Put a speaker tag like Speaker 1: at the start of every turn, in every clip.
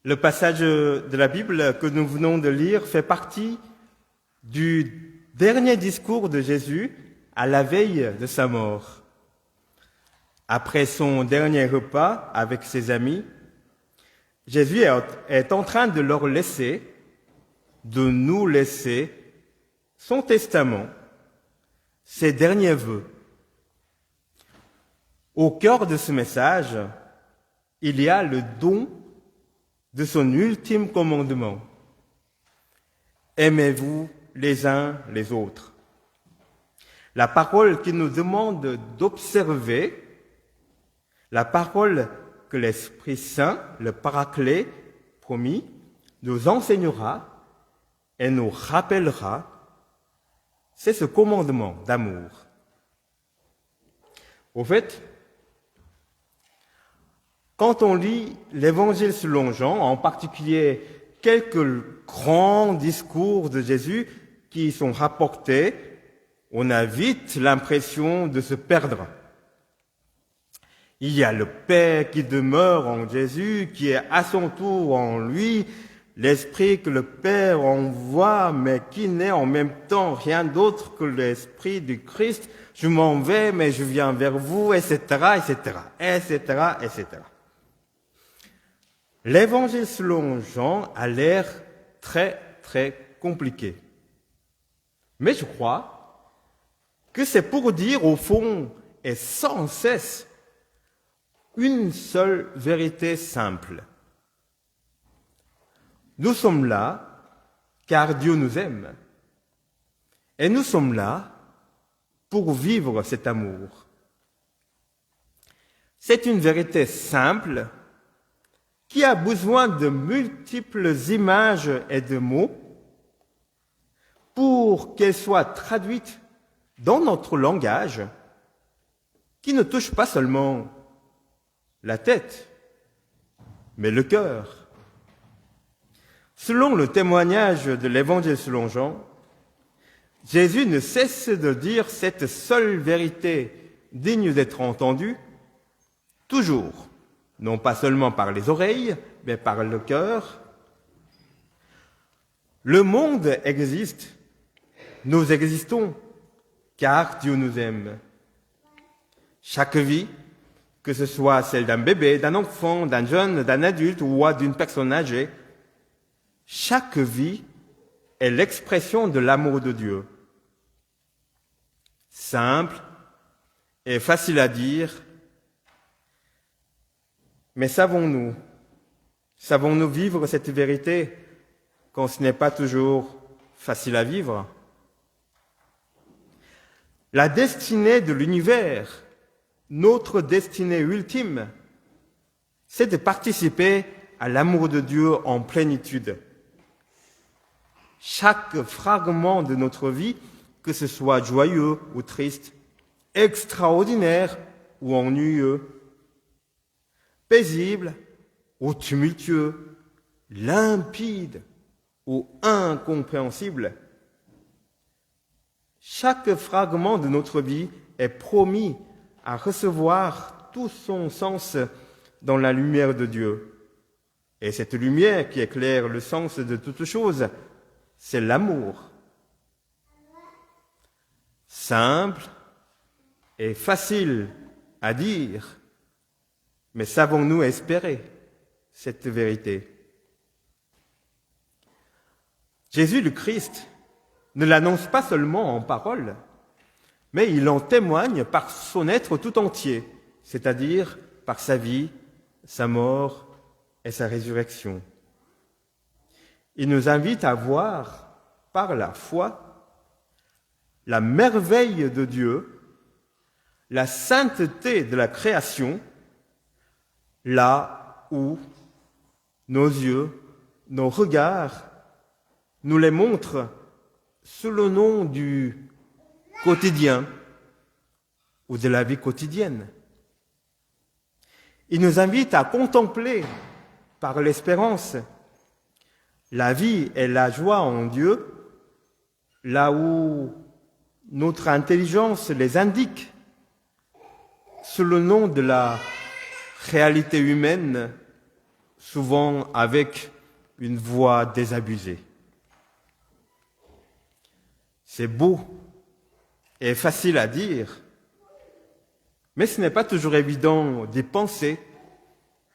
Speaker 1: Le passage de la Bible que nous venons de lire fait partie du dernier discours de Jésus à la veille de sa mort. Après son dernier repas avec ses amis, Jésus est en train de leur laisser, de nous laisser, son testament, ses derniers vœux. Au cœur de ce message, il y a le don de son ultime commandement. Aimez-vous les uns les autres. La parole qu'il nous demande d'observer, la parole que l'Esprit Saint, le Paraclet promis, nous enseignera et nous rappellera, c'est ce commandement d'amour. Au fait, quand on lit l'Évangile selon Jean, en particulier quelques grands discours de Jésus qui y sont rapportés, on a vite l'impression de se perdre. Il y a le Père qui demeure en Jésus, qui est à son tour en lui, l'Esprit que le Père envoie, mais qui n'est en même temps rien d'autre que l'Esprit du Christ. Je m'en vais, mais je viens vers vous, etc., etc., etc., etc. L'Évangile selon Jean a l'air très, très compliqué. Mais je crois que c'est pour dire au fond et sans cesse une seule vérité simple. Nous sommes là car Dieu nous aime. Et nous sommes là pour vivre cet amour. C'est une vérité simple qui a besoin de multiples images et de mots pour qu'elle soit traduite dans notre langage qui ne touche pas seulement la tête, mais le cœur. Selon le témoignage de l'Évangile selon Jean, Jésus ne cesse de dire cette seule vérité digne d'être entendue, toujours, non pas seulement par les oreilles, mais par le cœur. Le monde existe, nous existons, car Dieu nous aime. Chaque vie, que ce soit celle d'un bébé, d'un enfant, d'un jeune, d'un adulte ou d'une personne âgée, chaque vie est l'expression de l'amour de Dieu. Simple et facile à dire, mais savons-nous vivre cette vérité quand ce n'est pas toujours facile à vivre? La destinée de l'univers, notre destinée ultime, c'est de participer à l'amour de Dieu en plénitude. Chaque fragment de notre vie, que ce soit joyeux ou triste, extraordinaire ou ennuyeux, paisible ou tumultueux, limpide ou incompréhensible, chaque fragment de notre vie est promis à recevoir tout son sens dans la lumière de Dieu. Et cette lumière qui éclaire le sens de toutes choses, c'est l'amour. Simple et facile à dire, mais savons-nous espérer cette vérité? Jésus le Christ ne l'annonce pas seulement en parole, mais il en témoigne par son être tout entier, c'est-à-dire par sa vie, sa mort et sa résurrection. Il nous invite à voir, par la foi, la merveille de Dieu, la sainteté de la création, là où nos yeux, nos regards nous les montrent sous le nom du quotidien ou de la vie quotidienne. Il nous invite à contempler, par l'espérance, la vie et la joie en Dieu, là où notre intelligence les indique, sous le nom de la réalité humaine, souvent avec une voix désabusée. C'est beau et facile à dire, mais ce n'est pas toujours évident d'y penser,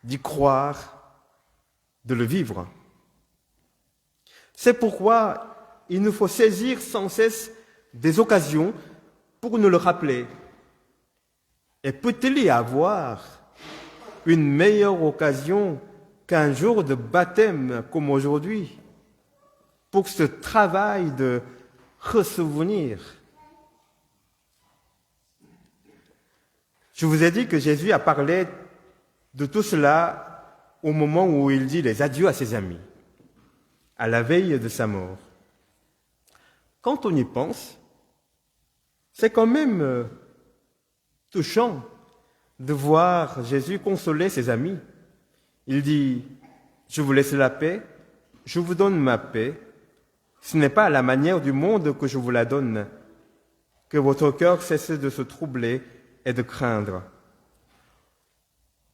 Speaker 1: d'y croire, de le vivre. C'est pourquoi il nous faut saisir sans cesse des occasions pour nous le rappeler. Et peut-il y avoir une meilleure occasion qu'un jour de baptême comme aujourd'hui pour ce travail de ressouvenir? Je vous ai dit que Jésus a parlé de tout cela au moment où il dit les adieux à ses amis, à la veille de sa mort. Quand on y pense, c'est quand même touchant de voir Jésus consoler ses amis. Il dit, je vous laisse la paix, je vous donne ma paix. Ce n'est pas à la manière du monde que je vous la donne, que votre cœur cesse de se troubler et de craindre.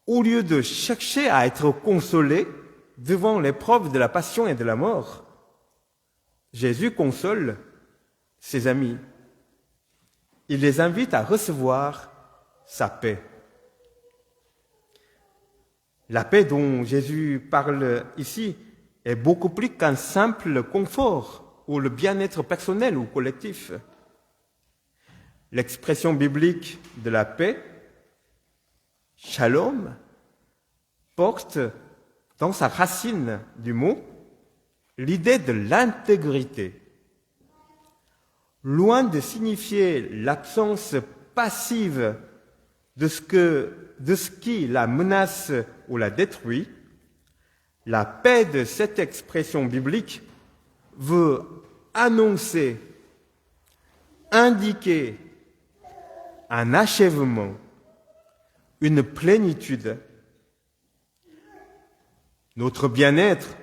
Speaker 1: Au lieu de chercher à être consolé devant l'épreuve de la passion et de la mort, Jésus console ses amis. Il les invite à recevoir sa paix. La paix dont Jésus parle ici est beaucoup plus qu'un simple confort ou le bien-être personnel ou collectif. L'expression biblique de la paix, shalom, porte dans sa racine du mot l'idée de l'intégrité. Loin de signifier l'absence passive de ce qui la menace ou la détruit, la paix de cette expression biblique veut annoncer, indiquer un achèvement, une plénitude. Notre bien-être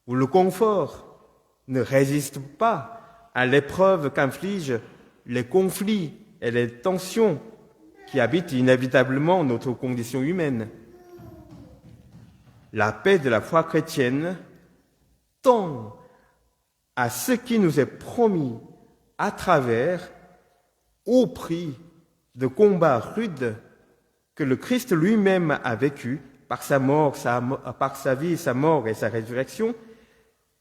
Speaker 1: ou le confort ne résiste pas à l'épreuve qu'infligent les conflits et les tensions qui habitent inévitablement notre condition humaine. La paix de la foi chrétienne tend à ce qui nous est promis à travers, au prix de combats rudes que le Christ lui-même a vécu par sa mort, par sa vie, sa mort et sa résurrection,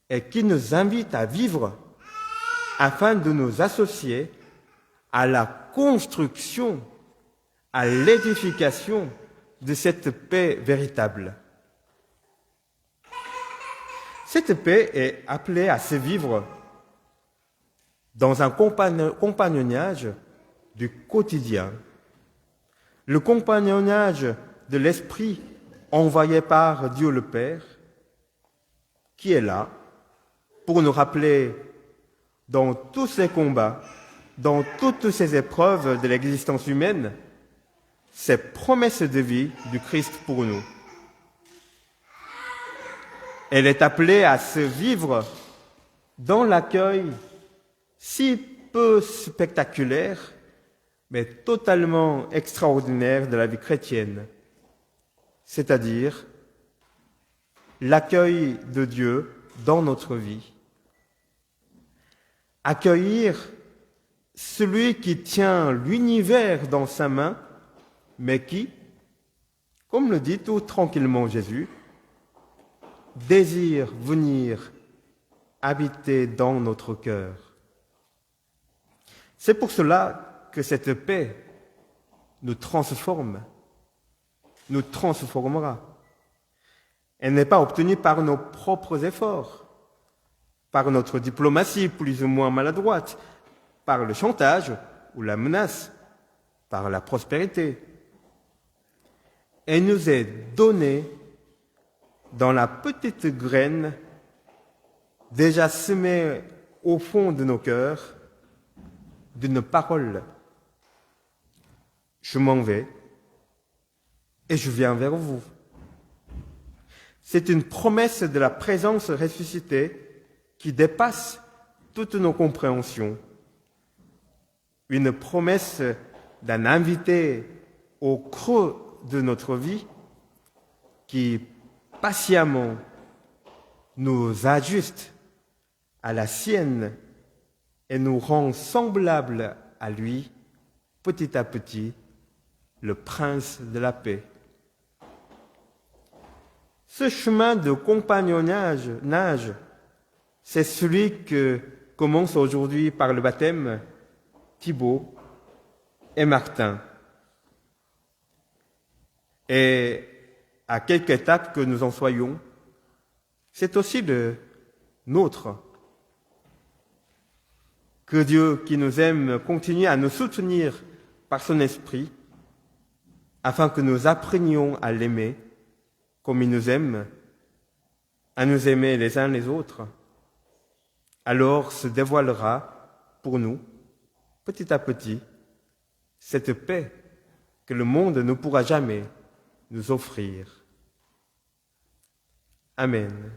Speaker 1: et qui nous invite à vivre afin de nous associer à la construction, à l'édification de cette paix véritable. Cette paix est appelée à se vivre dans un compagnonnage du quotidien, le compagnonnage de l'Esprit envoyé par Dieu le Père, qui est là pour nous rappeler dans tous ces combats, dans toutes ces épreuves de l'existence humaine, ces promesses de vie du Christ pour nous. Elle est appelée à se vivre dans l'accueil si peu spectaculaire, mais totalement extraordinaire de la vie chrétienne, c'est-à-dire l'accueil de Dieu dans notre vie. Accueillir celui qui tient l'univers dans sa main, mais qui, comme le dit tout tranquillement Jésus, désire venir habiter dans notre cœur. C'est pour cela que cette paix nous transforme, nous transformera. Elle n'est pas obtenue par nos propres efforts, par notre diplomatie plus ou moins maladroite, par le chantage ou la menace, par la prospérité. Elle nous est donnée dans la petite graine déjà semée au fond de nos cœurs d'une parole. Je m'en vais et je viens vers vous. C'est une promesse de la présence ressuscitée qui dépasse toutes nos compréhensions. Une promesse d'un invité au creux de notre vie qui patiemment nous ajuste à la sienne et nous rend semblables à lui, petit à petit, le prince de la paix. Ce chemin de compagnonnage, c'est celui que commence aujourd'hui par le baptême Thibaut et Martin. Et à quelque étape que nous en soyons, c'est aussi le nôtre. Que Dieu qui nous aime continue à nous soutenir par son esprit, afin que nous apprenions à l'aimer comme il nous aime, à nous aimer les uns les autres. Alors se dévoilera pour nous, petit à petit, cette paix que le monde ne pourra jamais nous offrir. Amen.